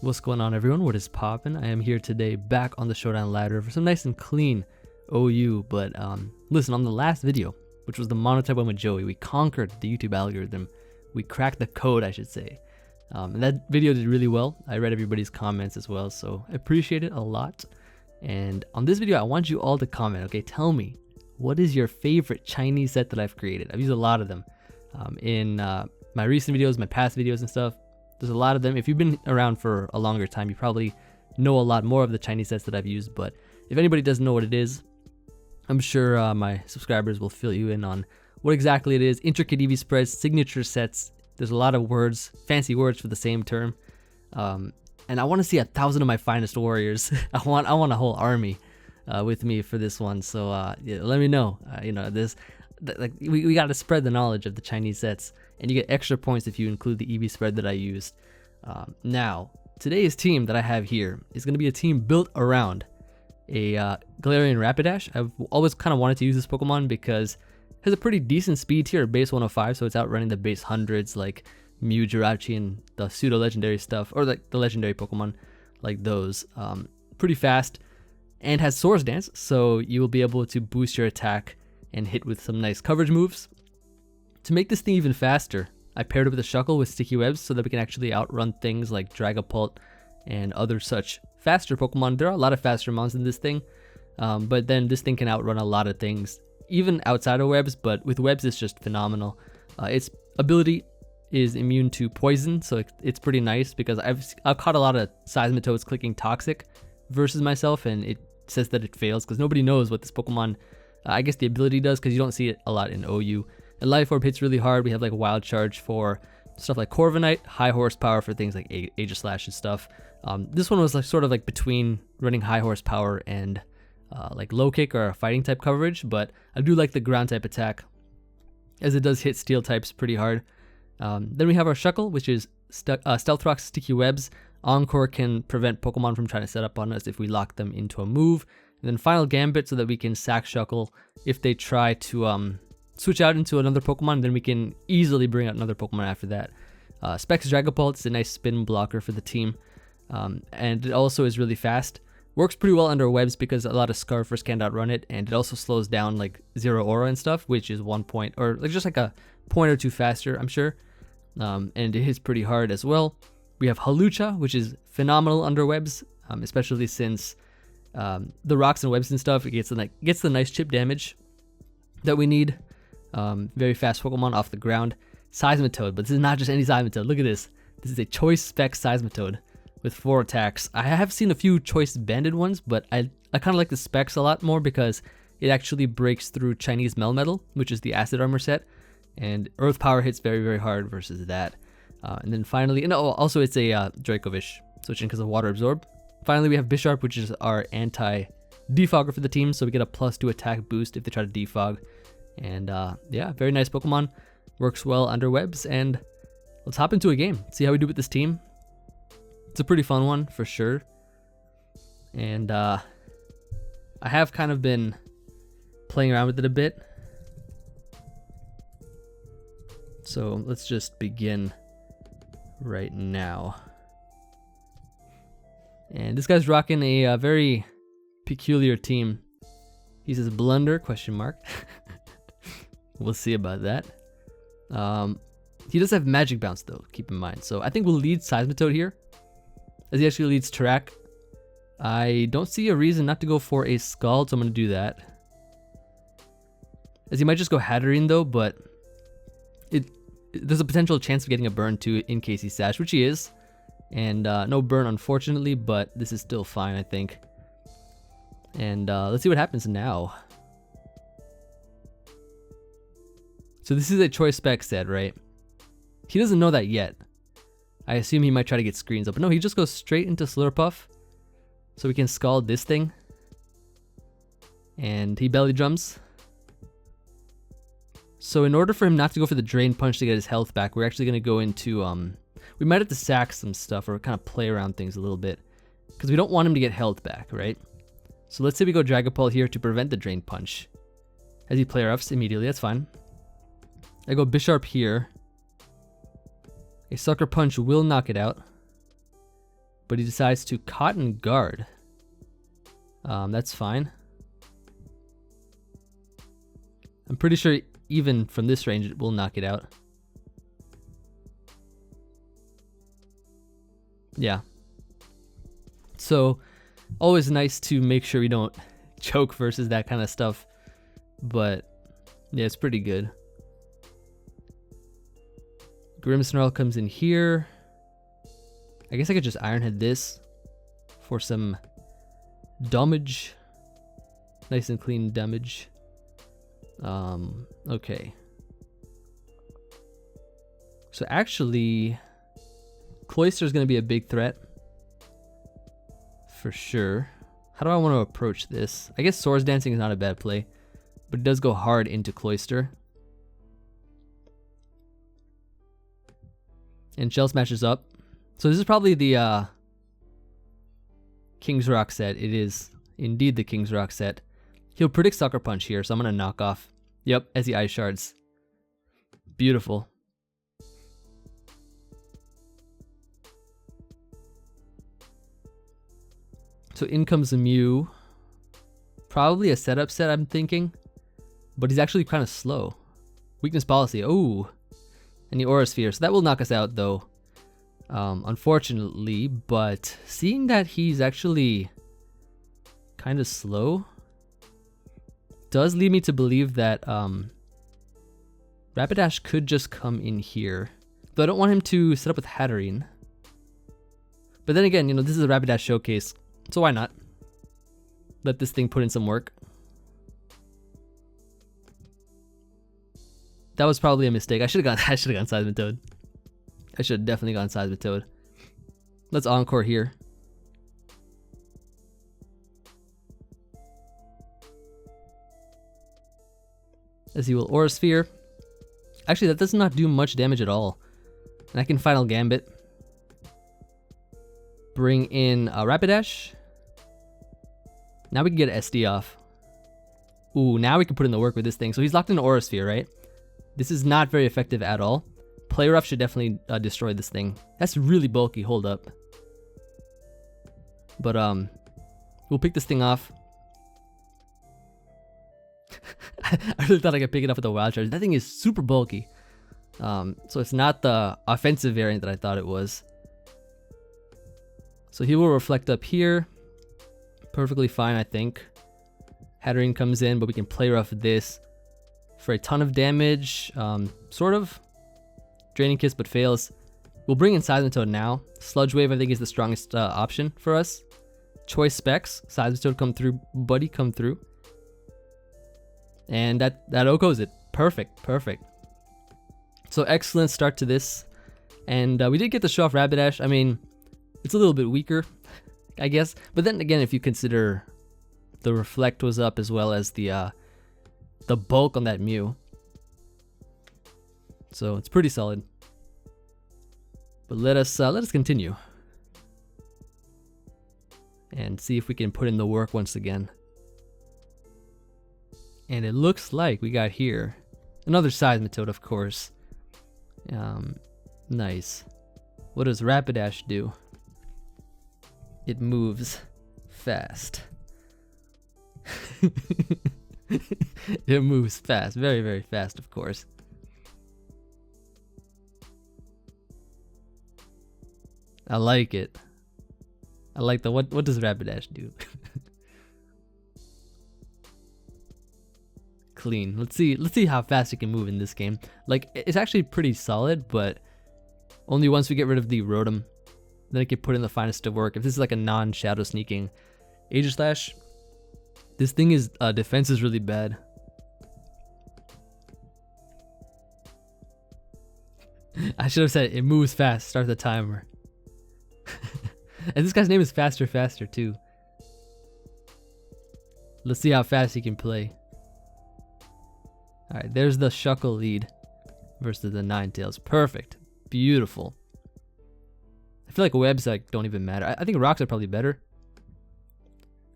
What's going on, everyone? What is poppin'? I am here today back on the Showdown ladder for some nice and clean OU. But listen, on the last video, which was the monotype one with Joey, we conquered the YouTube algorithm. We cracked the code, I should say. And that video did really well. I read everybody's comments as well, so I appreciate it a lot. And on this video, I want you all to comment, okay? Tell me, what is your favorite Chinese set that I've created? I've used a lot of them in my recent videos, my past videos and stuff. There's a lot of them. If you've been around for a longer time, you probably know a lot more of the Chinese sets that I've used. But if anybody doesn't know what it is, I'm sure my subscribers will fill you in on what exactly it is. Intricate Emvee spreads, signature sets. There's a lot of words, fancy words for the same term. And I want to see 1,000 of my finest warriors. I want a whole army with me for this one. So yeah, let me know. We got to spread the knowledge of the Chinese sets, and you get extra points if you include the Emvee spread that I used. Now, today's team that I have here is going to be a team built around a Galarian Rapidash. I've always kind of wanted to use this Pokemon because it has a pretty decent speed tier, base 105, so it's outrunning the base hundreds like Mew, Jirachi, and the pseudo legendary stuff, or like the legendary Pokemon like those. Pretty fast, and has Swords Dance, so you will be able to boost your attack and hit with some nice coverage moves. To make this thing even faster, I paired it with a Shuckle with Sticky Webs so that we can actually outrun things like Dragapult and other such faster Pokemon. There are a lot of faster mons in this thing, but then this thing can outrun a lot of things, even outside of webs, but with webs it's just phenomenal. Its ability is immune to poison, so it's pretty nice because I've caught a lot of Seismitoads clicking Toxic versus myself, and it says that it fails because nobody knows what this Pokemon, I guess the ability does, because you don't see it a lot in OU. And Life Orb hits really hard. We have like Wild Charge for stuff like Corviknight, high horsepower for things like Aegislash and stuff. This one was like sort of like between running high horsepower and like low kick or a fighting type coverage, but I do like the ground type attack as it does hit steel types pretty hard. Then we have our Shuckle, which is Stealth Rock, Sticky Webs. Encore can prevent Pokemon from trying to set up on us if we lock them into a move. And then Final Gambit so that we can sack Shuckle if they try to switch out into another Pokemon, then we can easily bring out another Pokemon after that. Specs Dragapult is a nice spin blocker for the team, and it also is really fast. Works pretty well under webs because a lot of Scarfers can't outrun it, and it also slows down like Zero Aura and stuff, which is 1 point, or like just like a point or two faster, I'm sure. And it hits pretty hard as well. We have Hawlucha, which is phenomenal under webs, especially since the rocks and webs and stuff, it gets the nice chip damage that we need. Very fast Pokemon off the ground. Seismitoad, but this is not just any Seismitoad. Look at this. This is a choice spec Seismitoad with 4 attacks. I have seen a few choice banded ones, but I kind of like the specs a lot more because it actually breaks through Chinese Melmetal, which is the acid armor set, and Earth Power hits very, very hard versus that. And then finally, and also it's a Dracovish, switching because of Water Absorb. Finally, we have Bisharp, which is our anti-defogger for the team, so we get a +2 attack boost if they try to defog. And yeah, very nice Pokemon, works well under webs, and let's hop into a game, see how we do with this team. It's a pretty fun one for sure, and I have kind of been playing around with it a bit, so let's just begin right now. And this guy's rocking a very peculiar team. He says Blunder ? We'll see about that. He does have Magic Bounce though, keep in mind. So I think we'll lead Seismitoad here, as he actually leads Tarak. I don't see a reason not to go for a Scald, so I'm going to do that. As he might just go Hatterene though, but there's a potential chance of getting a burn too in case he Sash, which he is. And no burn unfortunately, but this is still fine, I think. And let's see what happens now. So this is a choice spec set, right? He doesn't know that yet. I assume he might try to get screens up, but no, he just goes straight into Slurpuff. So we can Scald this thing. And he belly drums. So in order for him not to go for the Drain Punch to get his health back, we're actually going to go into, we might have to sack some stuff or kind of play around things a little bit, because we don't want him to get health back, right? So let's say we go Dragapult here to prevent the Drain Punch. As he player ups immediately, that's fine. I go Bisharp here. A Sucker Punch will knock it out. but he decides to Cotton Guard. That's fine. I'm pretty sure even from this range it will knock it out. Yeah. So always nice to make sure we don't choke versus that kind of stuff. But yeah, it's pretty good. Grimmsnarl comes in here. I guess I could just Ironhead this for some damage. Nice and clean damage. Okay. So actually, Cloyster is going to be a big threat. For sure. How do I want to approach this? I guess Swords Dancing is not a bad play, but it does go hard into Cloyster. And Shell Smashes up. So this is probably the King's Rock set. It is indeed the King's Rock set. He'll predict Sucker Punch here, so I'm going to knock off. Yep, as the Ice Shards. Beautiful. So in comes the Mew. Probably a setup set, I'm thinking. But he's actually kind of slow. Weakness Policy. Oh. And the Aura Sphere. So that will knock us out, though. Unfortunately. But seeing that he's actually kind of slow does lead me to believe that Rapidash could just come in here. Though I don't want him to set up with Hatterene. But then again, you know, this is a Rapidash showcase. So why not? Let this thing put in some work. That was probably a mistake. I should have gone Seismitoad. I should have definitely gone Seismitoad. Let's Encore here. As he will Aura Sphere. Actually, that does not do much damage at all. And I can Final Gambit. Bring in Rapidash. Now we can get SD off. Ooh, now we can put in the work with this thing. So he's locked in Aura Sphere, right? This is not very effective at all. Play Rough should definitely destroy this thing. That's really bulky, hold up. But we'll pick this thing off. I really thought I could pick it up with the Wild Charge. That thing is super bulky. So it's not the offensive variant that I thought it was. So he will Reflect up here. Perfectly fine, I think. Hatterene comes in, but we can Play Rough this for a ton of damage. Sort of. Draining Kiss, but fails. We'll bring in Seismitoad now. Sludge Wave, I think, is the strongest option for us. Choice Specs. Seismitoad come through. Buddy come through. And that OHKOs it. Perfect, perfect. So excellent start to this. And we did get to show off Rapidash. I mean, it's a little bit weaker, I guess. But then again, if you consider the Reflect was up as well as the bulk on that Mew. So it's pretty solid. But let us continue. And see if we can put in the work once again. And it looks like we got here another Seismitoad, of course. Nice. What does Rapidash do? It moves fast. It moves fast. Very, very fast, of course. I like it. I like the what does Rapidash do? Clean. Let's see how fast it can move in this game. Like, it's actually pretty solid, but only once we get rid of the Rotom, then it can put in the finest of work. If this is like a non-shadow sneaking Aegislash, this thing is defense is really bad. I should have said it moves fast. Start the timer. And this guy's name is Faster Faster too. Let's see how fast he can play. Alright, there's the Shuckle lead versus the Ninetales. Perfect. Beautiful. I feel like webs like don't even matter. I think rocks are probably better.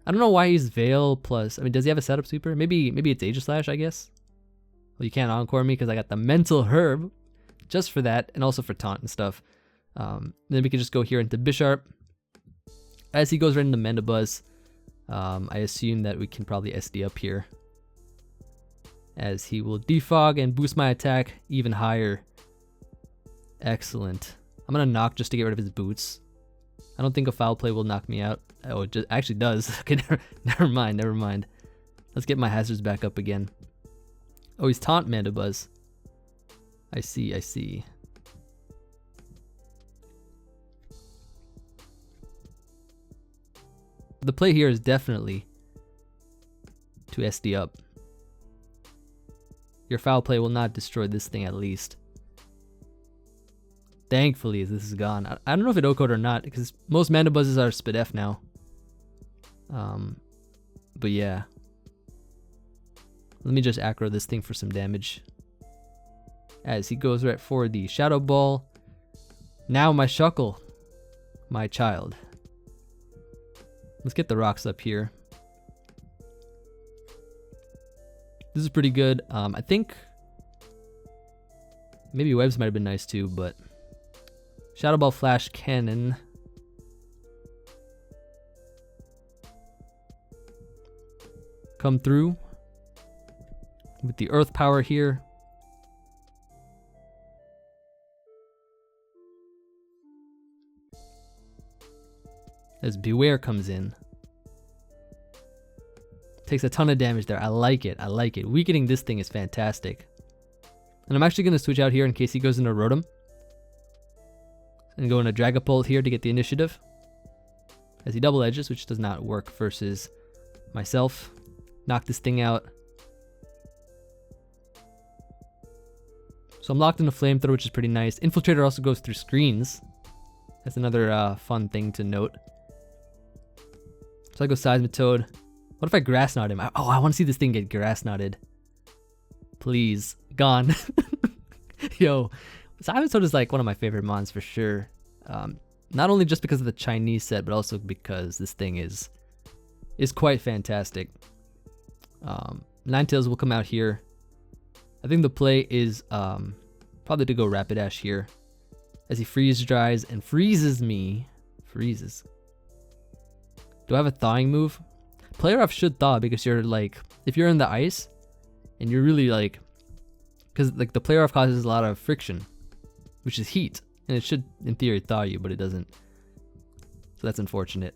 I don't know why he's Veil plus. I mean, does he have a setup sweeper? Maybe it's Aegislash, I guess. Well, you can't Encore me because I got the Mental Herb just for that, and also for taunt and stuff. Then we can just go here into Bisharp. As he goes right into Mandibuzz, I assume that we can probably SD up here, as he will defog and boost my attack even higher. Excellent. I'm gonna knock just to get rid of his boots. I don't think a foul play will knock me out. Oh, it just actually does. Okay, never mind. Let's get my hazards back up again. Oh, he's taunt Mandibuzz. I see. The play here is definitely to SD up. Your foul play will not destroy this thing, at least. Thankfully, this is gone. I don't know if it O-code or not, because most Mandibuzzes are Spid F now. But yeah. Let me just aggro this thing for some damage. As he goes right for the Shadow Ball. Now my Shuckle. My child. Let's get the rocks up here. This is pretty good. I think maybe webs might have been nice too, but Shadow Ball, Flash Cannon. Come through with the Earth Power here. As Beware comes in. Takes a ton of damage there. I like it. Weakening this thing is fantastic. And I'm actually going to switch out here in case he goes into Rotom. And go into Dragapult here to get the initiative. As he double edges, which does not work versus myself. Knock this thing out. So I'm locked in a Flamethrower, which is pretty nice. Infiltrator also goes through screens. That's another fun thing to note. So I go Seismitoad. What if I Grass Knot him? Oh, I want to see this thing get Grass Knotted. Please. Gone. Yo, Seismitoad is like one of my favorite mons for sure. Not only just because of the Chinese set, but also because this thing is quite fantastic. Ninetales will come out here. I think the play is probably to go Rapidash here. As he freeze dries and freezes me. Freezes. Do I have a thawing move? Player off should thaw because you're like, if you're in the ice and you're really like, because like the player off causes a lot of friction, which is heat, and it should in theory thaw you, but it doesn't. So that's unfortunate.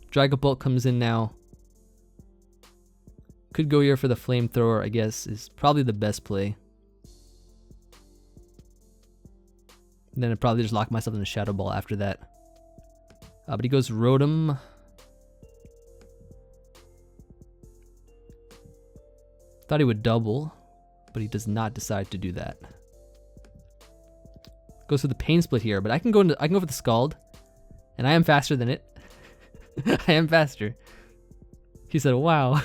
Dragapult comes in now. Could go here for the Flamethrower, I guess, is probably the best play. And then I'd probably just lock myself in the Shadow Ball after that. But he goes Rotom. Thought he would double, but he does not decide to do that. Goes for the Pain Split here, but I can go for the Scald, and I am faster than it. I am faster. He said, "Wow."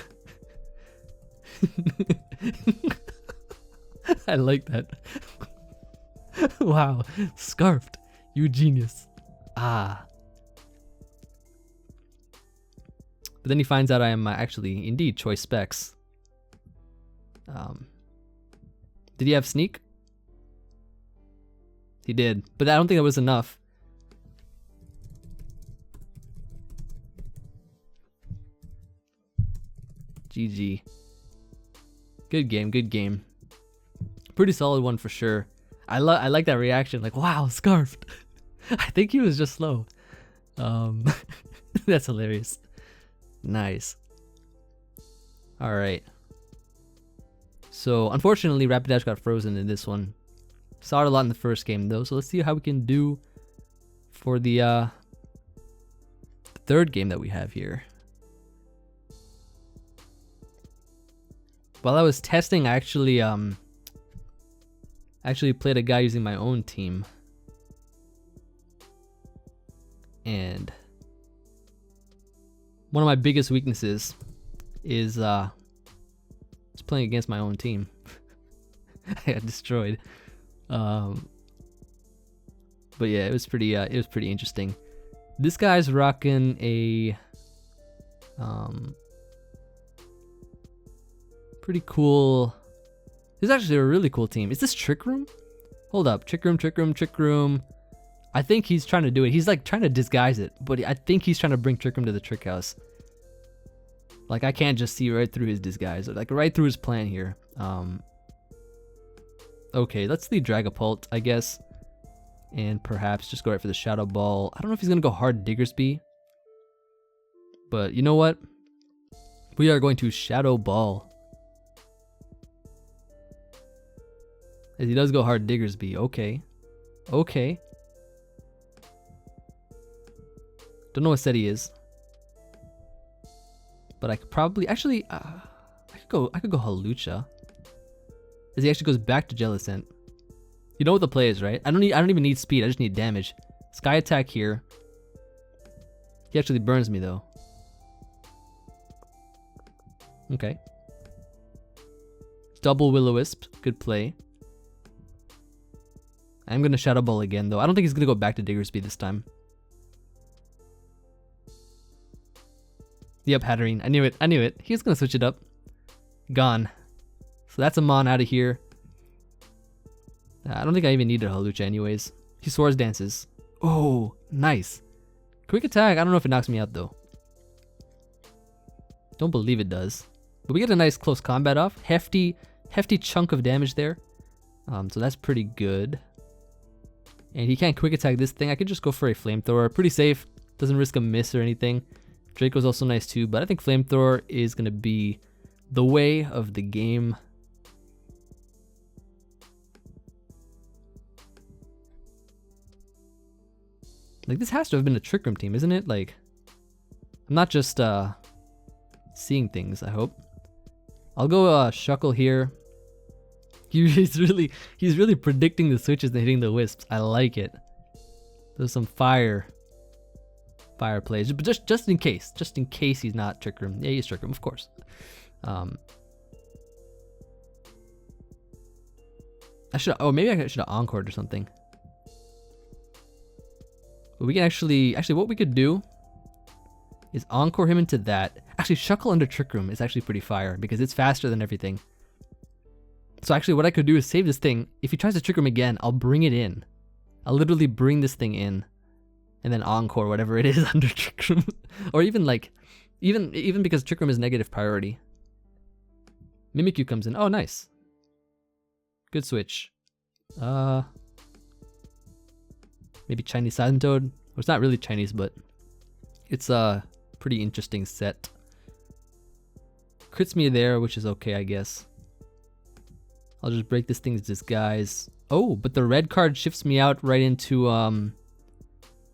I like that. Wow, Scarfed, you genius. Ah. But then he finds out I am actually indeed Choice Specs. Did he have Sneak? He did, but I don't think that was enough. GG. Good game. Pretty solid one for sure. I like that reaction, like, wow, Scarfed. I think he was just slow. That's hilarious. Nice. All right. So unfortunately, Rapidash got frozen in this one. Saw it a lot in the first game though, so let's see how we can do for the third game that we have here. While I was testing, I actually played a guy using my own team, and one of my biggest weaknesses is playing against my own team. I got destroyed. But yeah, it was pretty interesting. This guy's rocking a pretty cool. This is actually a really cool team. Is this Trick Room? Hold up, Trick Room. I think he's trying to do it. He's like trying to disguise it, but I think he's trying to bring Trick Room to the Trick House. Like I can't just see right through his disguise, like right through his plan here. Okay, let's leave Dragapult, I guess, and perhaps just go right for the Shadow Ball. I don't know if he's gonna go hard Diggersby, but you know what? We are going to Shadow Ball. As he does go hard Diggersby. Okay. Okay. Don't know what set he is. But I could probably actually I could go Halucha. As he actually goes back to Jellicent. You know what the play is, right? I don't even need speed, I just need damage. Sky Attack here. He actually burns me though. Okay. Double Will-O-Wisp, good play. I'm gonna Shadow Ball again though. I don't think he's gonna go back to Diggersby this time. Yep, Hatterene. I knew it. I knew it. He was gonna switch it up. Gone. So that's a Mon out of here. I don't think I even needed Halucha anyways. He Swords Dances. Oh, nice. Quick Attack. I don't know if it knocks me out though. Don't believe it does. But we get a nice close combat off. Hefty chunk of damage there. So that's pretty good. And he can't Quick Attack this thing. I could just go for a Flamethrower. Pretty safe. Doesn't risk a miss or anything. Draco's also nice too, but I think Flamethrower is going to be the way of the game. Like, this has to have been a Trick Room team, isn't it? Like, I'm not just seeing things, I hope. I'll go Shuckle here. He's really predicting the switches and hitting the wisps. I like it. There's some fire plays, but just in case he's not Trick Room. Yeah, he's Trick Room, of course. Maybe I should have Encored or something. But we can actually what we could do is Encore him into that. Actually, Shuckle under Trick Room is actually pretty fire because it's faster than everything. So actually what I could do is save this thing. If he tries to Trick Room again, I'll bring it in. I'll literally bring this thing in and then Encore whatever it is under Trick Room. Or even like, even because Trick Room is negative priority. Mimikyu comes in. Oh, nice. Good switch. Maybe Chinese Seismitoad. Well, it's not really Chinese, but it's a pretty interesting set. Crits me there, which is okay, I guess. I'll just break this thing's disguise. Oh, but the red card shifts me out right into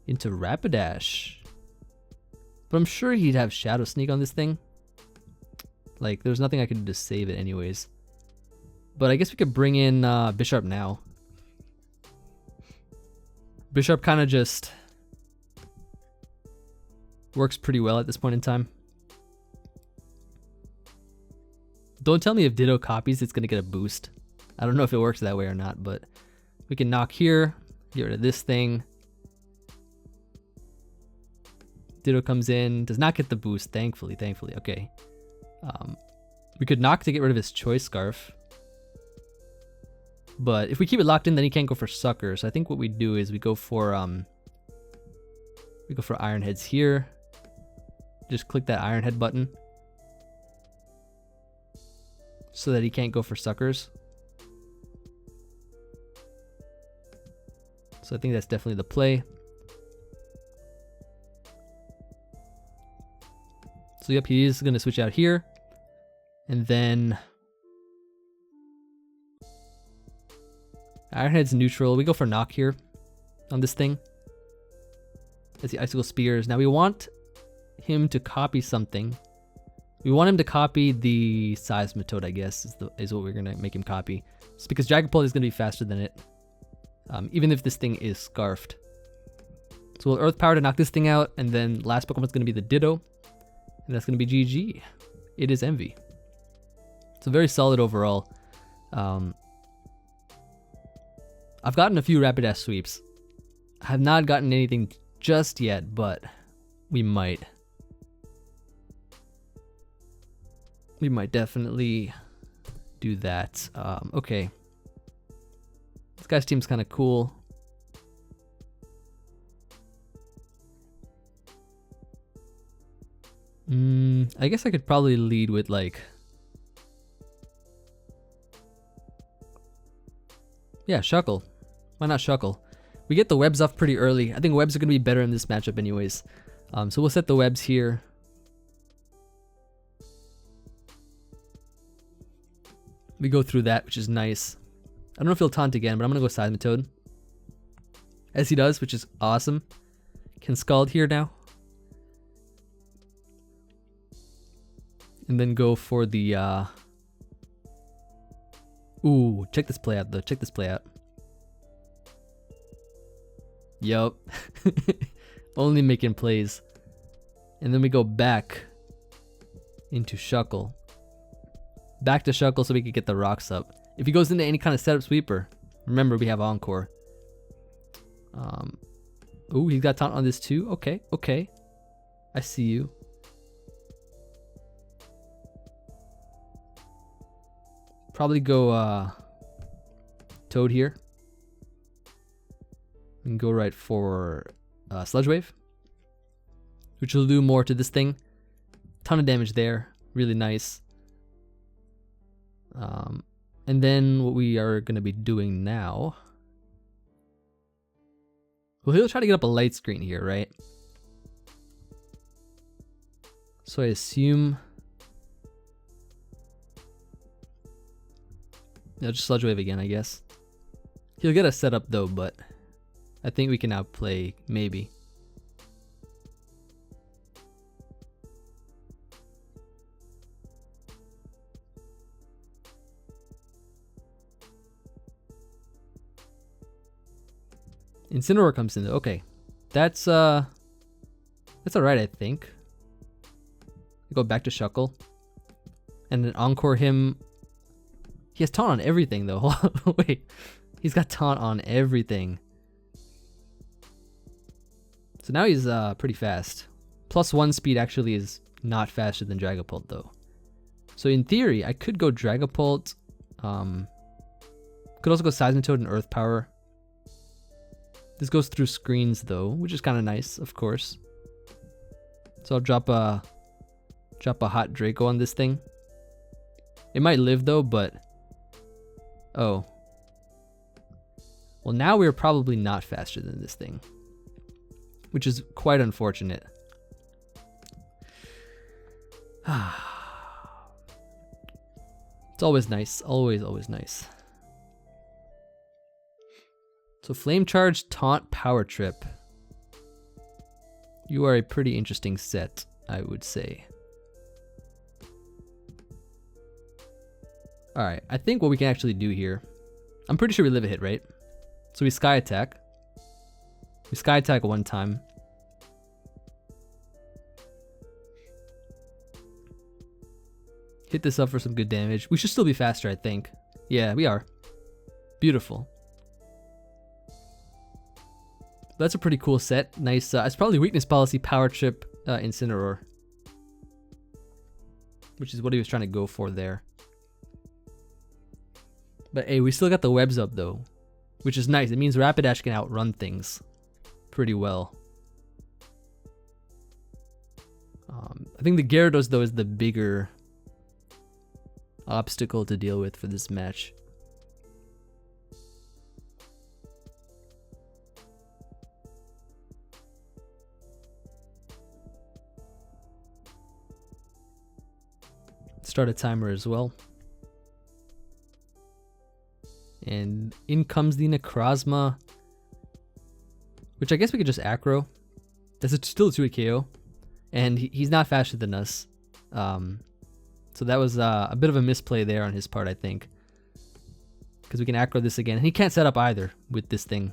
Rapidash. But I'm sure he'd have Shadow Sneak on this thing. Like, there's nothing I could do to save it anyways. But I guess we could bring in Bisharp now. Bisharp kind of just works pretty well at this point in time. Don't tell me if Ditto copies, it's going to get a boost. I don't know if it works that way or not, but we can knock here, get rid of this thing. Ditto comes in, does not get the boost, thankfully. Okay. We could knock to get rid of his Choice Scarf. But if we keep it locked in, then he can't go for Sucker. So I think what we do is we go for Iron Heads here. Just click that Iron Head button so that he can't go for Suckers. So I think that's definitely the play. So yep, he is going to switch out here. And then Ironhead's neutral. We go for knock here on this thing. That's the Icicle Spears. Now we want him to copy something. We want him to copy the Seismitoad, I guess, is what we're going to make him copy. It's because Dragapult is going to be faster than it. Even if this thing is Scarfed. So we'll Earth Power to knock this thing out, and then last Pokemon's going to be the Ditto. And that's going to be GG. It is Emvee. So very solid overall. I've gotten a few Rapidash sweeps. I have not gotten anything just yet, but we might. We might definitely do that. Okay. This guy's team's kind of cool. I guess I could probably lead with like... Yeah, Shuckle. Why not Shuckle? We get the webs off pretty early. I think webs are going to be better in this matchup anyways. So we'll set the webs here. We go through that, which is nice. I don't know if he'll taunt again, but I'm going to go Seismitoad. As he does, which is awesome. Can Scald here now. And then go for the... Ooh, check this play out though. Check this play out. Yup. Only making plays. And then we go back into Shuckle. Back to Shuckle so we can get the rocks up. If he goes into any kind of setup sweeper, remember we have Encore. Ooh, he's got taunt on this too. Okay, okay. I see you. Probably go Toad here. And go right for Sludge Wave, which will do more to this thing. Ton of damage there. Really nice. And then what we are going to be doing now... Well, he'll try to get up a light screen here, right? So I assume... No, just Sludge Wave again, I guess. He'll get a setup though, but I think we can outplay, maybe. Incineroar comes in though. Okay. That's alright, I think. Go back to Shuckle. And then Encore him. He has taunt on everything though. Wait. He's got taunt on everything. So now he's pretty fast. +1 speed actually is not faster than Dragapult though. So in theory, I could go Dragapult. Could also go Seismitoad and Earth Power. This goes through screens though, which is kind of nice, of course. So I'll drop a hot Draco on this thing. It might live though, but oh. Well, now we're probably not faster than this thing, which is quite unfortunate. It's always nice, always nice. So Flame Charge, Taunt, Power Trip. You are a pretty interesting set, I would say. Alright, I think what we can actually do here... I'm pretty sure we live a hit, right? So we Sky Attack. We Sky Attack one time. Hit this up for some good damage. We should still be faster, I think. Yeah, we are. Beautiful. That's a pretty cool set. Nice. It's probably Weakness Policy, Power Trip, Incineroar. Which is what he was trying to go for there. But hey, we still got the webs up though. Which is nice. It means Rapidash can outrun things pretty well. I think the Gyarados though is the bigger obstacle to deal with for this match. Start a timer as well. And in comes the Necrozma, which I guess we could just Acro. That's still a 2-hit KO, and he's not faster than us. So that was a bit of a misplay there on his part, I think, because we can Acro this again. And he can't set up either with this thing,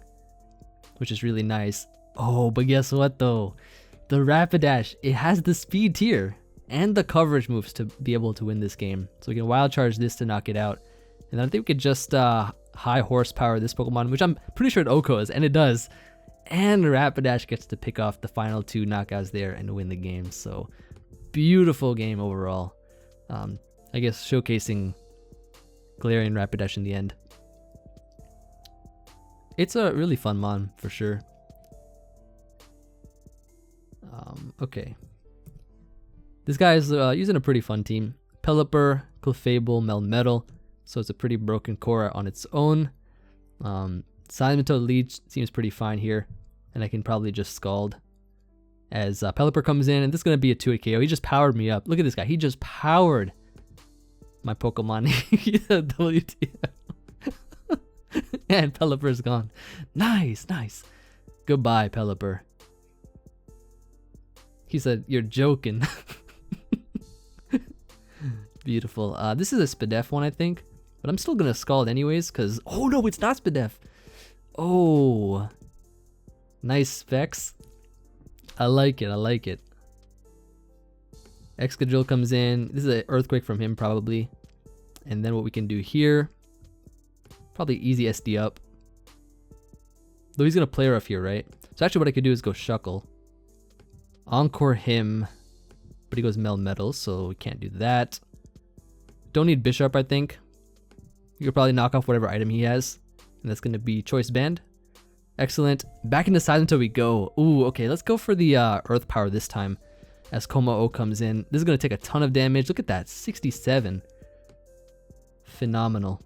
which is really nice. Oh, but guess what though? The Rapidash, it has the speed tier and the coverage moves to be able to win this game. So we can Wild Charge this to knock it out. And I think we could just high horsepower this Pokemon, which I'm pretty sure it OHKOs, and it does. And Rapidash gets to pick off the final 2 knockouts there and win the game. So beautiful game overall. I guess showcasing Galarian Rapidash in the end. It's a really fun mon for sure. Okay. This guy is using a pretty fun team. Pelipper, Clefable, Melmetal. So it's a pretty broken core on its own. Seismitoad lead seems pretty fine here. And I can probably just Scald. As Pelipper comes in, and this is going to be a 2-hit KO. He just powered me up. Look at this guy. He just powered my Pokemon. WTF. And Pelipper's gone. Nice, nice. Goodbye, Pelipper. He said, "You're joking." Beautiful. This is a Spadef one, I think. But I'm still going to Scald anyways, because... Oh, no, it's not Spadef. Oh. Nice Specs. I like it, I like it. Excadrill comes in. This is an Earthquake from him, probably. And then what we can do here... Probably easy SD up. Though he's going to play rough here, right? So actually what I could do is go Shuckle. Encore him. But he goes Melmetal, so we can't do that. Don't need Bisharp, I think. You could probably knock off whatever item he has. And that's going to be Choice Band. Excellent. Back into Seismitoad we go. Ooh, okay, let's go for the Earth Power this time. As Como-O comes in. This is going to take a ton of damage. Look at that, 67. Phenomenal.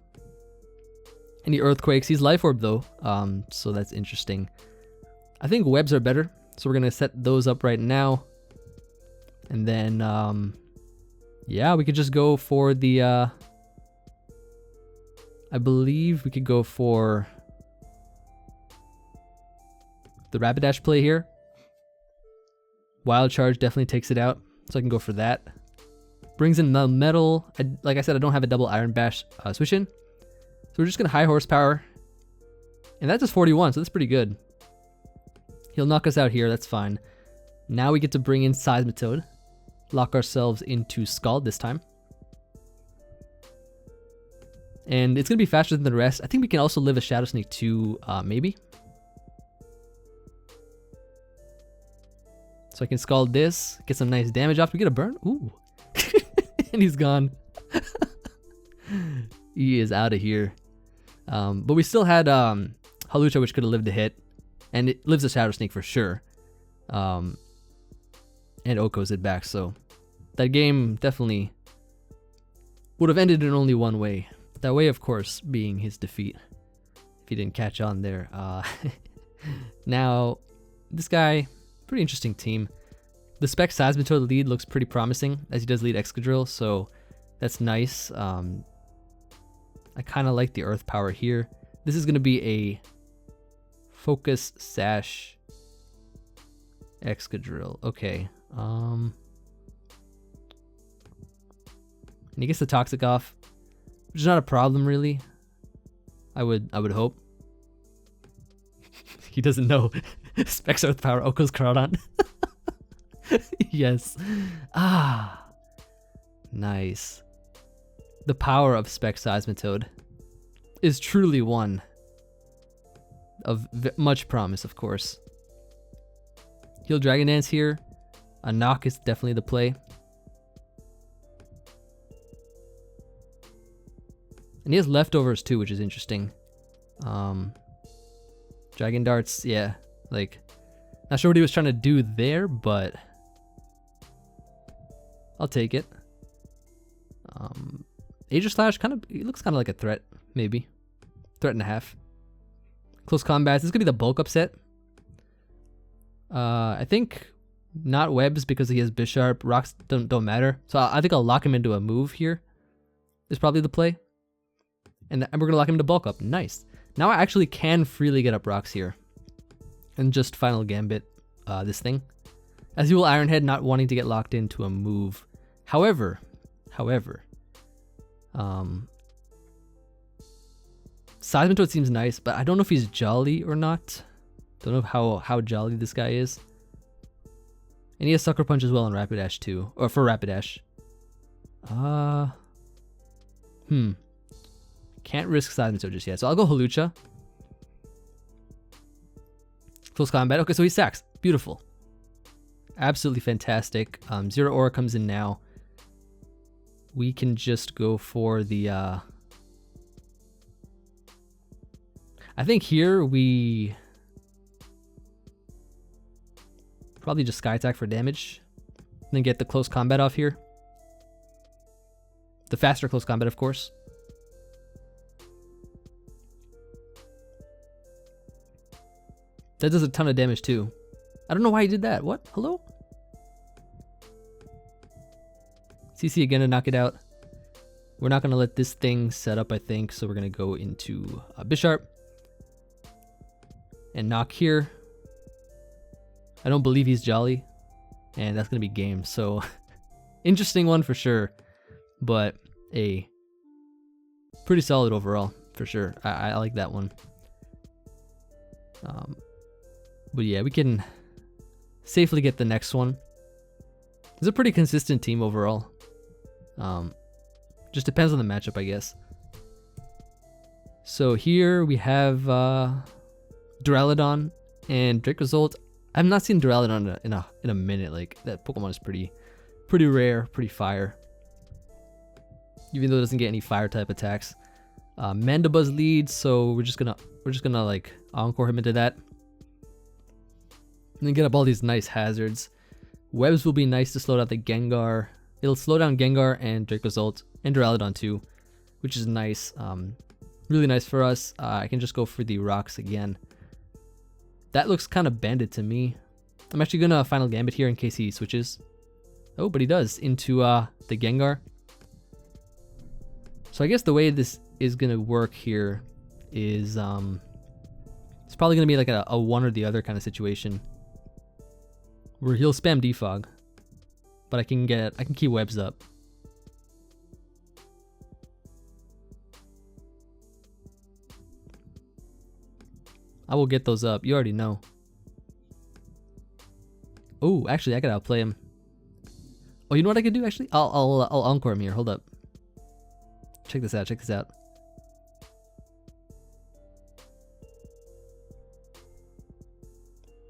Any Earthquakes? He's Life Orb though, so that's interesting. I think Webs are better, so we're going to set those up right now. And then, yeah, we could just go for the... I believe we could go for... the Rapidash play here. Wild Charge definitely takes it out, so I can go for that. Brings in the metal. Like I said, I don't have a double Iron Bash switch in. So we're just going to high horsepower. And that's just 41, so that's pretty good. He'll knock us out here, that's fine. Now we get to bring in Seismitoad. Lock ourselves into Scald this time. And it's going to be faster than the rest. I think we can also live a Shadow Sneak too, maybe. So I can Scald this, get some nice damage off. We get a burn? Ooh. And he's gone. He is out of here. But we still had Hawlucha, which could have lived a hit. And it lives a Shadow Sneak for sure. And Oko's it back, so that game definitely would have ended in only one way. That way, of course, being his defeat. If he didn't catch on there. Now, this guy, pretty interesting team. The Spec Seismitoad lead looks pretty promising, as he does lead Excadrill, so that's nice. I kind of like the Earth Power here. This is going to be a Focus Sash Excadrill. Okay. And he gets the Toxic off, which is not a problem really. I would hope. He doesn't know. Specs Earth Power, Oko's Crawdon. Yes. Ah. Nice. The power of Spec Seismitoad is truly one of much promise, of course. He'll Dragon Dance here. A knock is definitely the play. And he has leftovers too, which is interesting. Dragon Darts, yeah. Like, not sure what he was trying to do there, but I'll take it. Aegis Slash he looks kind of like a threat, maybe. Threat and a half. Close Combat. This is going to be the bulk upset. I think not Webs because he has Bisharp. Rocks don't matter. So I think I'll lock him into a move here. Is probably the play. And we're going to lock him into bulk up. Nice. Now I actually can freely get up rocks here. And just Final Gambit this thing. As you will Iron Head, not wanting to get locked into a move. However, Seismitoad seems nice, but I don't know if he's jolly or not. Don't know how jolly this guy is. And he has Sucker Punch as well on Rapidash too, or for Rapidash. Can't risk Seismitoad just yet, so I'll go Hawlucha. Close Combat. Okay, so he sacks. Beautiful. Absolutely fantastic. Zero Aura comes in now. We can just go for the... I think here we... probably just Sky Attack for damage. then get the close combat off here. The faster close combat, of course. That does a ton of damage too. I don't know why he did that. What? Hello? CC again to knock it out. We're not going to let this thing set up, I think. So we're going to go into Bisharp. And knock here. I don't believe he's Jolly. And that's going to be game. So interesting one for sure. But a pretty solid overall for sure. I like that one. But yeah, we can safely get the next one. It's a pretty consistent team overall. Just depends on the matchup, I guess. So here we have Duraludon and Dracozolt. I've not seen Duraludon in a minute. Like, that Pokemon is pretty rare, pretty fire. Even though it doesn't get any fire type attacks. Mandibuzz leads, so we're just gonna like encore him into that. And then get up all these nice hazards. Webs will be nice to slow down the Gengar. It'll slow down Gengar and Dracozolt and Duraludon too, which is nice. Really nice for us. I can just go for the rocks again. That looks kind of banded to me. I'm actually gonna Final Gambit here in case he switches. Oh, but he does into the Gengar. So I guess the way this is gonna work here is it's probably gonna be like a one or the other kind of situation. Where he'll spam defog, but I can keep webs up. I will get those up. You already know. Oh, actually, I could outplay him. Oh, you know what I could do? Actually, I'll encore him here. Hold up. Check this out. Check this out.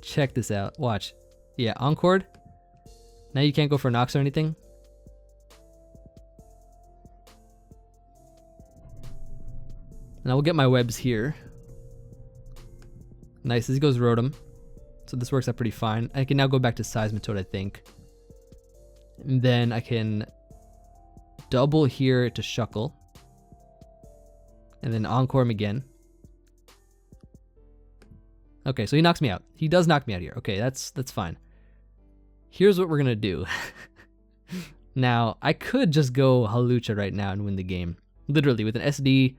Check this out. Watch. Yeah, encored. Now you can't go for knocks or anything. And I will get my webs here. Nice, this goes Rotom. So this works out pretty fine. I can now go back to Seismitoad, I think. And then I can double here to Shuckle. And then encore him again. Okay, so he knocks me out. He does knock me out here. Okay, that's fine. Here's what we're gonna do. Now, I could just go Hawlucha right now and win the game. Literally, with an SD,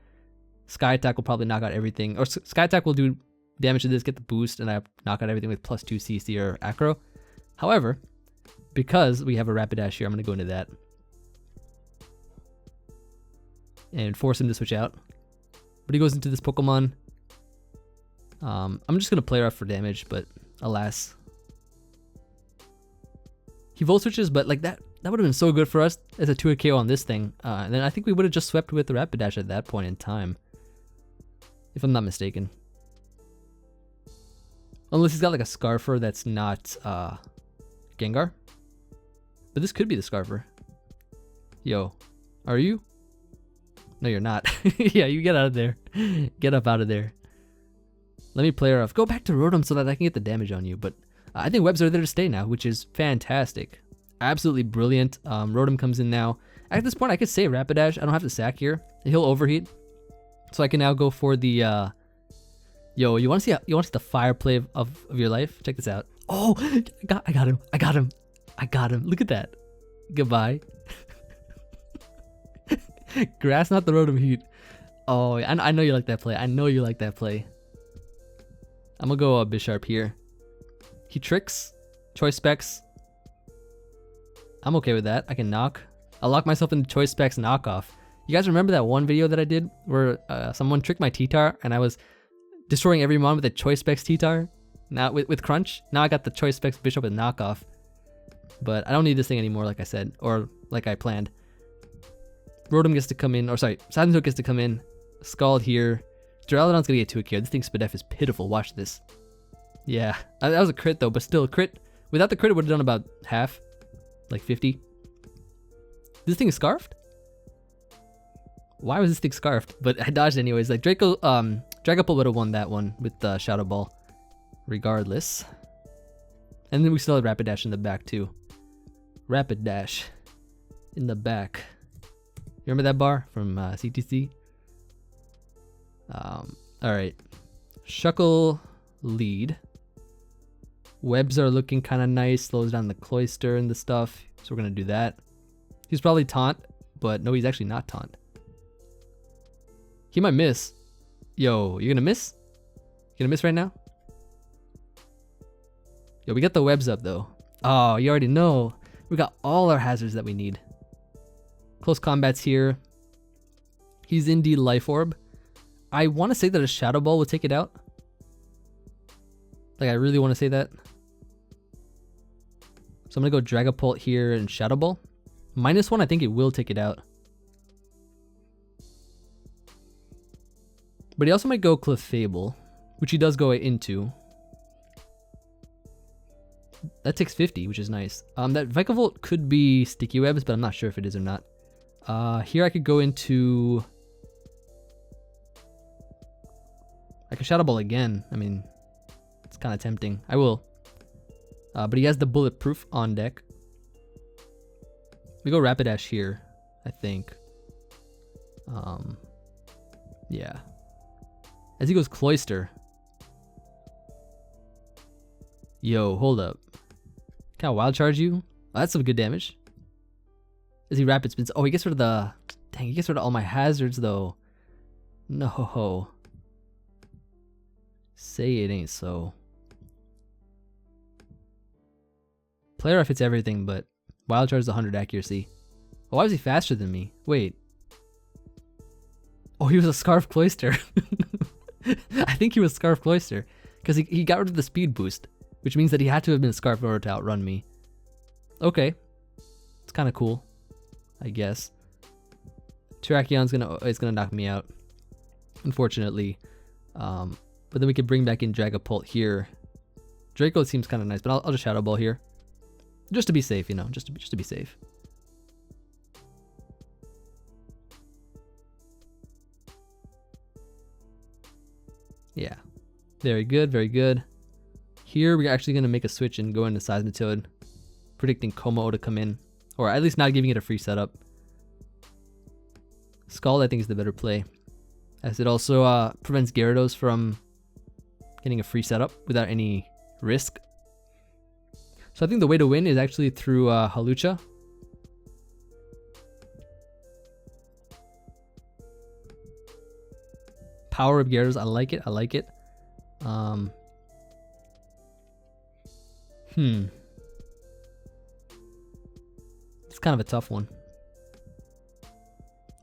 Sky Attack will probably knock out everything. Or Sky Attack will do damage to this, get the boost, and I knock out everything with +2 CC or Acro. However, because we have a Rapidash here, I'm gonna go into that. And force him to switch out. But he goes into this Pokemon. I'm just gonna play rough for damage, but alas. He Volt Switches, but like that would have been so good for us as a 2-hit KO on this thing. And then I think we would have just swept with the Rapidash at that point in time. If I'm not mistaken. Unless he's got like a Scarfer that's not Gengar. But this could be the Scarfer. Yo, are you? No, you're not. Yeah, you get out of there. Get up out of there. Let me play her off. Go back to Rotom so that I can get the damage on you. But I think webs are there to stay now, which is fantastic. Absolutely brilliant. Rotom comes in now. At this point, I could say Rapidash. I don't have to sack here. He'll overheat. So I can now go for the... Yo, you want to see the fire play of your life? Check this out. Oh, I got him. I got him. I got him. Look at that. Goodbye. Grass, not the Rotom heat. Oh, I know you like that play. I know you like that play. I'm gonna go Bisharp here. He tricks. Choice Specs. I'm okay with that. I can knock. I'll lock myself into Choice Specs knockoff. You guys remember that one video that I did where someone tricked my T-Tar and I was destroying every mon with a Choice Specs T-Tar? Now with Crunch. Now I got the Choice Specs Bishop with knockoff. But I don't need this thing anymore, like I said, or like I planned. Rotom gets to come in, or sorry, Seismitoad gets to come in. Scald here. Duraludon's gonna get 2-hit KO. This thing's Spadef is pitiful. Watch this. Yeah, that was a crit though, but still, crit. Without the crit, it would have done about half, like 50. This thing is scarfed? Why was this thing scarfed? But I dodged anyways. Like Dragapult would have won that one with the Shadow Ball, regardless. And then we still had Rapidash in the back too. Rapidash in the back. You remember that bar from CTC? Alright. Shuckle lead. Webs are looking kind of nice. Slows down the cloister and the stuff. So we're going to do that. He's probably taunt, but no, he's actually not taunt. He might miss. Yo, you going to miss? You going to miss right now? Yo, we got the webs up though. Oh, you already know. We got all our hazards that we need. Close combat's here. He's Indeed Life Orb. I want to say that a Shadow Ball will take it out. Like, I really want to say that. So I'm going to go Dragapult here and Shadow Ball. -1, I think it will take it out. But he also might go Clefable, which he does go into. That takes 50, which is nice. That Vikavolt could be Sticky Webs, but I'm not sure if it is or not. Here I could go into... I could Shadow Ball again. I mean, it's kind of tempting. I will. But he has the Bulletproof on deck. We go Rapidash here, I think. Yeah. As he goes Cloyster. Yo, hold up. Can I Wild Charge you? Oh, that's some good damage. Is he Rapid Spins? Oh, he gets rid of the... Dang, he gets rid of all my hazards, though. No. Say it ain't so. Player F hits everything, but Wild Charge is 100 accuracy. Oh, why was he faster than me? Wait. Oh, he was a Scarf Cloyster. I think he was Scarf Cloyster. Because he got rid of the speed boost. Which means that he had to have been Scarf in order to outrun me. Okay. It's kind of cool. I guess. Terrakion is gonna knock me out. Unfortunately. But then we could bring back in Dragapult here. Draco seems kind of nice, but I'll just Shadow Ball here. Just to be safe, you know. Just to be safe. Yeah. Very good, very good. Here we're actually going to make a switch and go into Seismitoad, predicting Como to come in, or at least not giving it a free setup. Scald I think is the better play, as it also prevents Gyarados from getting a free setup without any risk. So I think the way to win is actually through Halucha. Power up Gyarados, I like it, I like it. It's kind of a tough one.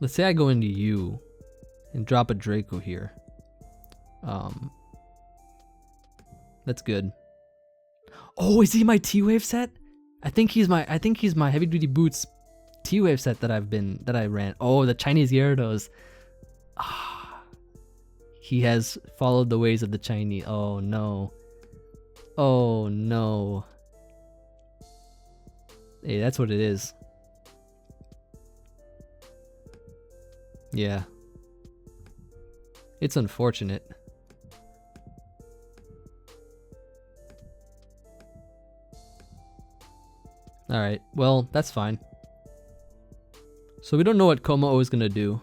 Let's say I go into you and drop a Draco here. That's good. Oh, is he my T-Wave set? I think he's my Heavy Duty Boots T-Wave set that I ran. Oh, the Chinese Gyarados. He has followed the ways of the Chinese. Oh no. Oh no. Hey, that's what it is. Yeah. It's unfortunate. Alright, well, that's fine. So we don't know what Como is going to do,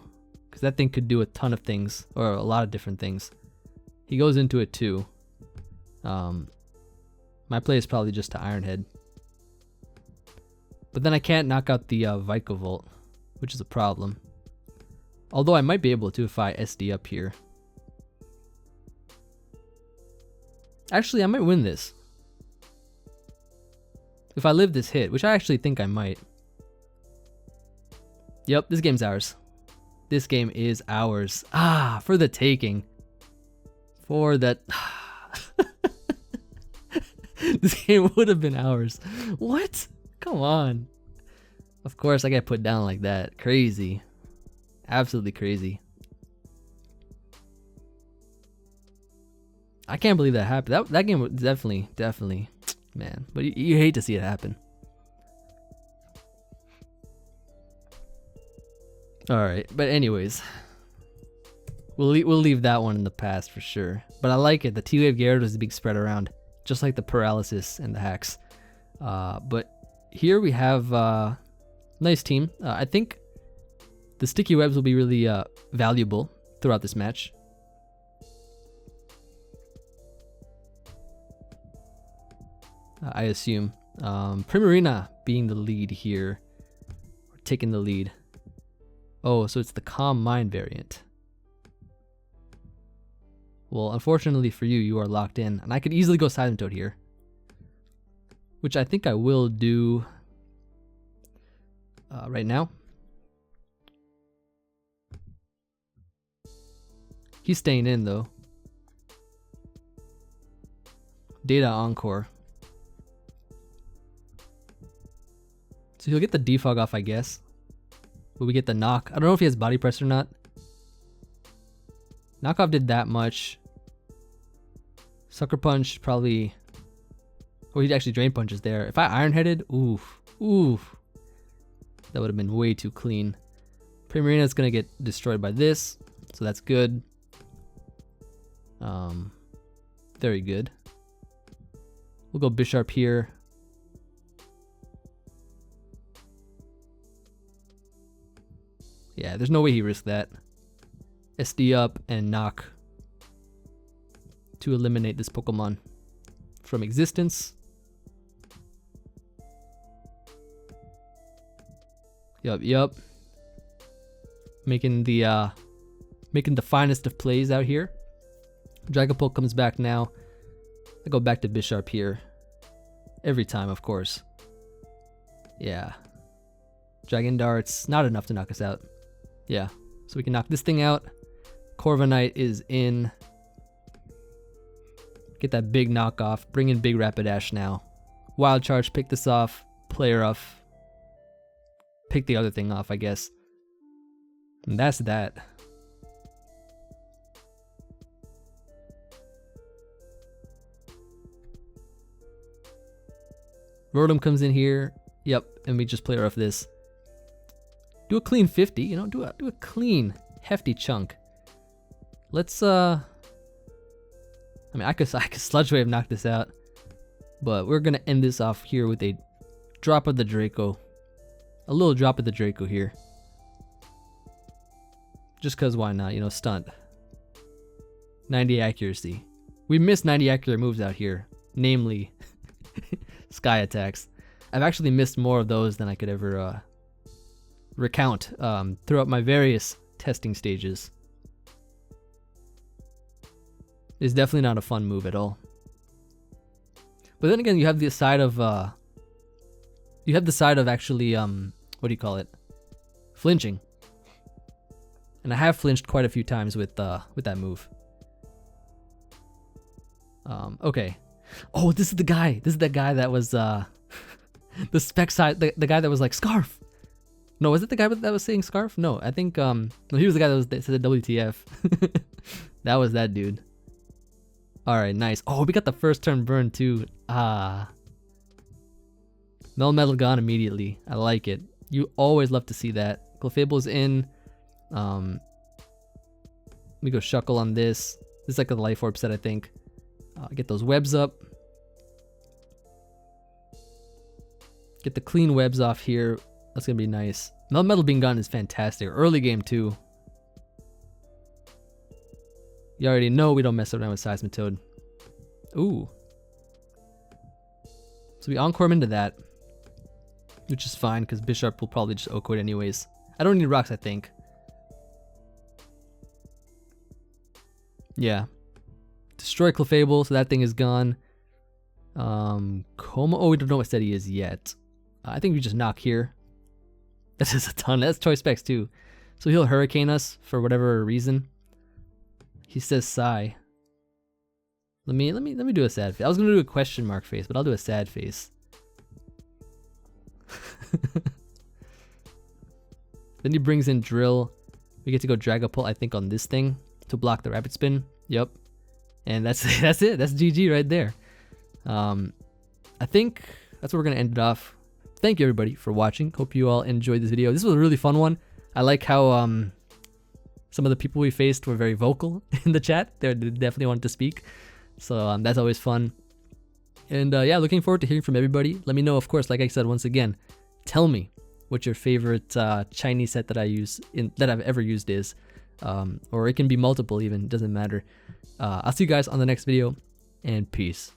because that thing could do a ton of things, or a lot of different things. He goes into it too. My play is probably just to Iron Head. But then I can't knock out the Vikavolt, which is a problem. Although I might be able to if I SD up here. Actually, I might win this. If I live this hit, which I actually think I might. Yep, this game's ours. This game is ours. For the taking. For that. This game would have been ours. What? Come on. Of course, I get put down like that. Crazy. Absolutely crazy. I can't believe that happened. That game was definitely, man. But you hate to see it happen. All right, but anyways, we'll leave that one in the past for sure. But I like it. The T-Wave Gyarados is a big spread around, just like the paralysis and the hacks. But here we have nice team. I think the sticky webs will be really valuable throughout this match. I assume. Primarina being the lead here. Or taking the lead. Oh, so it's the Calm Mind variant. Well, unfortunately for you, you are locked in. And I could easily go Seismitoad here. Which I think I will do right now. He's staying in though. Data Encore. So he'll get the defog off, I guess. Will we get the knock? I don't know if he has body press or not. Knockoff did that much. Sucker Punch probably... Oh, he actually Drain Punches there. If I Iron Headed, oof. Oof. That would have been way too clean. Primarina is going to get destroyed by this. So that's good. Very good. We'll go Bisharp here. Yeah, there's no way he risked that. SD up and knock to eliminate this Pokemon from existence. Yup. Making the finest of plays out here. Dragapult comes back now. I go back to Bisharp here. Every time, of course. Yeah. Dragon Darts, not enough to knock us out. Yeah, so we can knock this thing out. Corviknight is in. Get that big knockoff. Bring in big Rapidash now. Wild Charge, pick this off. Player off. Pick the other thing off, I guess. And that's that. Rotom comes in here. Yep, and we just player off this. Do a clean 50, you know, do a clean, hefty chunk. Let's I mean, I could Sludge Wave knock this out, but we're gonna end this off here with a drop of the Draco. A little drop of the Draco here. Just cause why not, you know, stunt. 90 accuracy. We missed 90 accurate moves out here, namely Sky Attacks. I've actually missed more of those than I could ever recount throughout my various testing stages. It's definitely not a fun move at all. But then again, you have the side of actually what do you call it? Flinching. And I have flinched quite a few times with that move. Okay. Oh, this is the guy. This is the guy that was the spec side, the guy that was like Scarf. No, was it the guy that was saying Scarf? No, I think no, he was the guy that said the WTF. That was that dude. Alright, nice. Oh, we got the first turn burn too. Melmetal gone immediately. I like it. You always love to see that. Clefable's in. Let me go Shuckle on this. This is like a Life Orb set, I think. Get those webs up. Get the clean webs off here. That's gonna be nice. Melmetal being gone is fantastic. Early game too. You already know we don't mess around with Seismitoad. Ooh. So we Encore him into that. Which is fine, because Bisharp will probably just OHKO it anyways. I don't need rocks, I think. Yeah. Destroy Clefable, so that thing is gone. Coma. Oh, we don't know what set he is yet. I think we just knock here. This is a ton. That's Choice Specs too. So he'll Hurricane us for whatever reason. He says sigh. Let me do a sad face. I was gonna do a question mark face, but I'll do a sad face. Then he brings in Drill. We get to go Dragapult, I think, on this thing to block the Rapid Spin. Yep. And that's it. That's GG right there. I think that's where we're gonna end it off. Thank you everybody for watching. Hope you all enjoyed this video. This was a really fun one. I like how some of the people we faced were very vocal in the chat. They definitely wanted to speak. So that's always fun. And yeah, looking forward to hearing from everybody. Let me know, of course, like I said, once again, tell me what your favorite Chinese set that I've ever used is. Or it can be multiple even, doesn't matter. I'll see you guys on the next video, and peace.